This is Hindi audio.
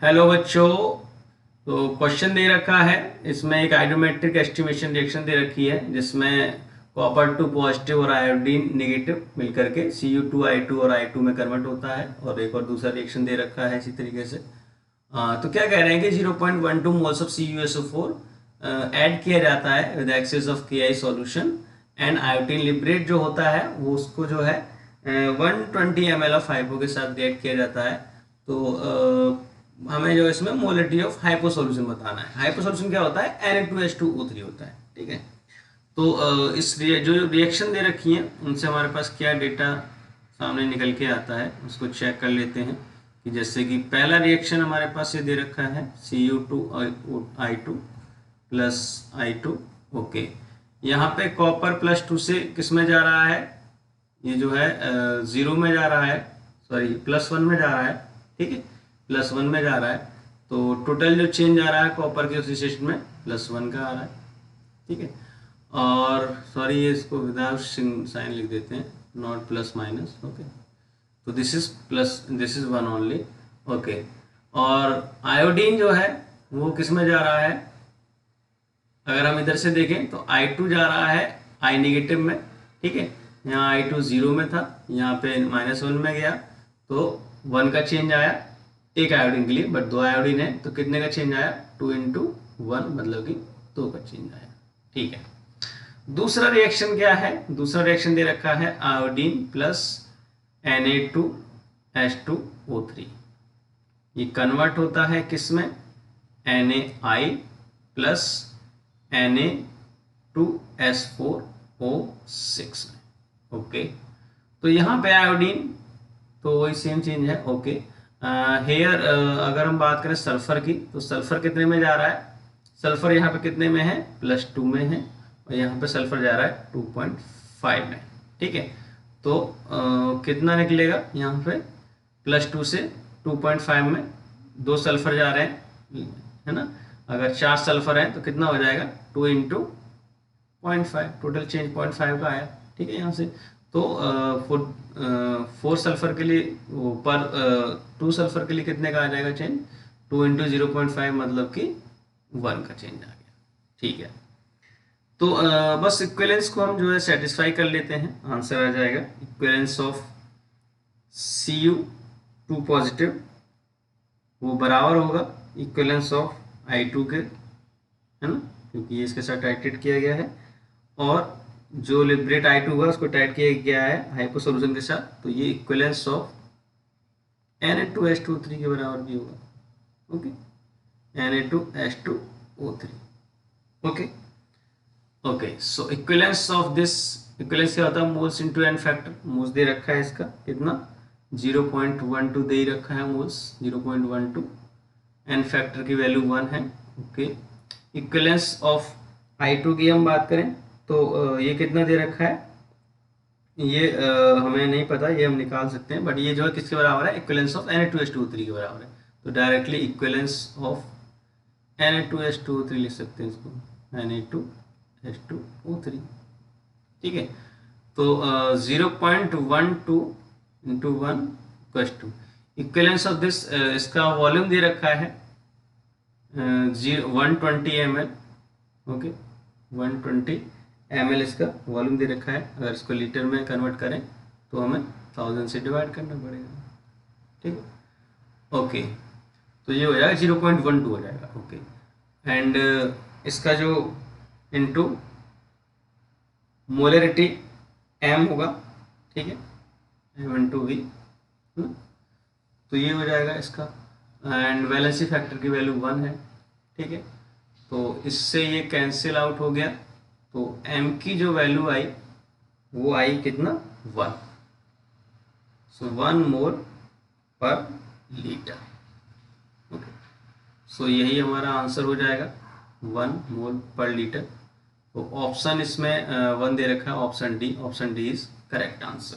हेलो बच्चों। तो क्वेश्चन दे रखा है, इसमें एक आयोडोमेट्रिक एस्टिमेशन रिएक्शन दे रखी है जिसमें कॉपर 2 पॉजिटिव और आयोडीन नेगेटिव मिलकर के Cu2 I2 और I2 में कन्वर्ट होता है, और एक और दूसरा रिएक्शन दे रखा है इसी तरीके से। तो क्या कह रहे हैं कि 0.12 मोल्स ऑफ CuSO4 ऐड किया जाता है with excess of Ki solution, and iodine liberate जो होता है वो उसको जो है 120 ml ऑफ हाइपो के साथ रिएक्ट किया जाता है। तो हमें जो इसमें मोलिटी ऑफ हाइपो सॉल्यूशन बताना है। हाइपो सॉल्यूशन क्या होता है, Na2H2O3 होता है। ठीक है, तो जो रिएक्शन दे रखी है उनसे हमारे पास क्या डेटा सामने निकल के आता है उसको चेक कर लेते हैं। कि जैसे कि पहला रिएक्शन हमारे पास ये दे रखा है Cu2I2 प्लस I2। ओके, यहाँ पे कॉपर +2 से किस में जा रहा है, ये जो है 0 में जा रहा है, सॉरी +1 में जा रहा है। ठीक है, +1 में जा रहा है, तो टोटल जो चेंज आ रहा है कॉपर के ऑक्सीडेशन में +1 का आ रहा है। ठीक है, और सॉरी ये इसको विदाउट साइन लिख देते हैं, नॉट प्लस माइनस। ओके, तो this is plus, this is 1 only. Okay, और आयोडीन जो है वो किस में जा रहा है, अगर हम इधर से देखें तो I2 जा रहा है I नेगेटिव में। ठीक है, यहाँ I2 0 में था, यहाँ पे -1 में गया, तो 1 का चेंज आया एक आयोडीन के लिए, बट 2 आयोडीन है तो कितने का चेंज आया, 2 × 1 मतलब कि 2 का चेंज आया। ठीक है, दूसरा रिएक्शन क्या है, दूसरा रिएक्शन दे रखा है आयोडीन प्लस Na2H2O3। ये कन्वर्ट होता है किस में, NaI प्लस Na2S4O6 में। ओके, तो यहाँ पे आयोडीन तो वही सेम चेंज है। ओके, हेयर अगर हम बात करें सल्फर की, तो सल्फर कितने में जा रहा है, सल्फर यहाँ पे कितने में है, +2 में है, और यहाँ पे सल्फर जा रहा है 2.5 में। ठीक है, तो कितना निकलेगा यहाँ पे, +2 से 2.5 में 2 सल्फर जा रहे हैं, है ना। अगर 4 सल्फर है तो कितना हो जाएगा, 2 × 0.5, टोटल चेंज 0.5 का आया। ठीक है, यहाँ से तो 4 सल्फर के लिए पर 2 सल्फर के लिए कितने का आ जाएगा चेंज, 2 × 0.5 मतलब कि 1 का चेंज आ गया। ठीक है, तो बस इक्विवेलेंस को हम जो है सेटिस्फाई कर लेते हैं, आंसर आ जाएगा इक्विवेलेंस ऑफ Cu2 पॉजिटिव वो बराबर होगा इक्विवेलेंस ऑफ I2 के, है ना, क्योंकि ये इसके साथ टाइट्रेट किया गया है, और जो लिबरेट I2 होगा उसको टाइट किया गया है हाइपो सॉल्यूशन के साथ, तो ये इक्विवेलेंस ऑफ Na2H2O3 के बराबर भी होगा। Okay, Na2H2O3। Okay okay, so equivalence of this, equivalence क्या होता है, moles into N factor. Moles दे रखा है इसका कितना, 0.12 दे ही रखा है मोल्स, 0.12, एन फैक्टर की वैल्यू 1 है। ओके, इक्विवेलेंस ऑफ I2 की हम बात करें तो ये कितना दे रखा है, ये हमें नहीं पता, ये हम निकाल सकते हैं, बट ये जो है किसके बराबर है, इक्विवेलेंस ऑफ Na2H2O3 के बराबर है। तो डायरेक्टली इक्विवेलेंस ऑफ Na2H2O3 लिख सकते हैं इसको, Na2H2O3। ठीक है, तो 0.12 × 1 = 2। इक्विवेलेंस ऑफ दिस, इसका वॉल्यूम दे रखा है 120 ml। ओके, 120 ml इसका वॉल्यूम दे रखा है। अगर इसको लीटर में कन्वर्ट करें तो हमें 1000 से डिवाइड करना पड़ेगा। ठीक है, ओके, तो ये हो जाएगा 0.12 हो जाएगा। ओके, एंड इसका जो इनटू मोलरिटी M होगा। ठीक है, M × V, तो ये हो जाएगा इसका, एंड वैलेंसी फैक्टर की वैल्यू 1 है। ठीक है, तो इससे ये कैंसिल आउट हो गया, तो M की जो वैल्यू आई वो आई कितना, 1। सो 1 मोल पर लीटर। ओके, सो यही हमारा आंसर हो जाएगा, 1 मोल पर लीटर। तो ऑप्शन इसमें 1 दे रखा है, option D is correct answer.